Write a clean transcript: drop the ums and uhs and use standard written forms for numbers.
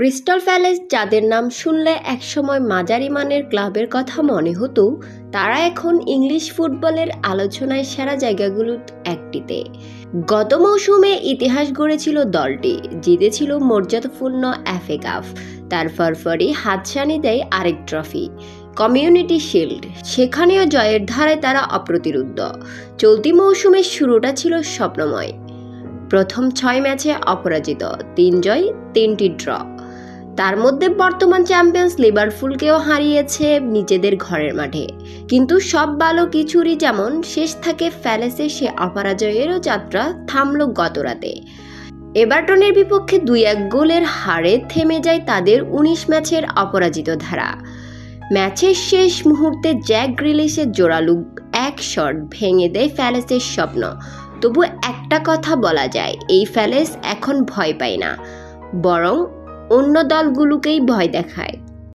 Crystal palace, যাদের নাম শুনলে একসময় মাঝারি মানের ক্লাবের কথা মনে হতো, তারা এখন ইংলিশ ফুটবলের আলোচনায় সেরা জায়গাগুলোর একটিতে। গত মৌসুমে ইতিহাস গড়েছিল দলটি, জিতেছিল মর্যাদাপূর্ণ এফএ কাপ, তার ফরফরি হাতছানি দেয় আরেক ট্রফি, কমিউনিটি শিল্ড। সেখানেও জয়ের ধারায় তারা অপ্রতিরোধ্য। চলতি মৌসুমের শুরুটা ছিল স্বপ্নময়। প্রথম 6 ম্যাচে অপরাজিত, 3 জয় 3টি ড্র। তার মধ্যে বর্তমান চ্যাম্পিয়ন্স লিভারপুলকেও হারিয়েছে নিজেদের ঘরের মাঠে। কিন্তু সব ভালো কিছুরই যেমন শেষ থাকে, প্যালেসে সে অপরাজয়েরও যাত্রা থামল গত রাতে। এভারটনের বিপক্ষে 2-1 গোলের হারে থেমে যায় তাদের 19 ম্যাচের অপরাজিত ধারা। ম্যাচের শেষ মুহূর্তে জ্যাক গ্রিলিশের জোরালো এক শট ভেঙে দেয় প্যালেসের স্বপ্ন। তবু একটা কথা বলা যায়, এই প্যালেস এখন ভয় পায় না, বরং অন্য দলগুলোকেই ভয় দেখায়।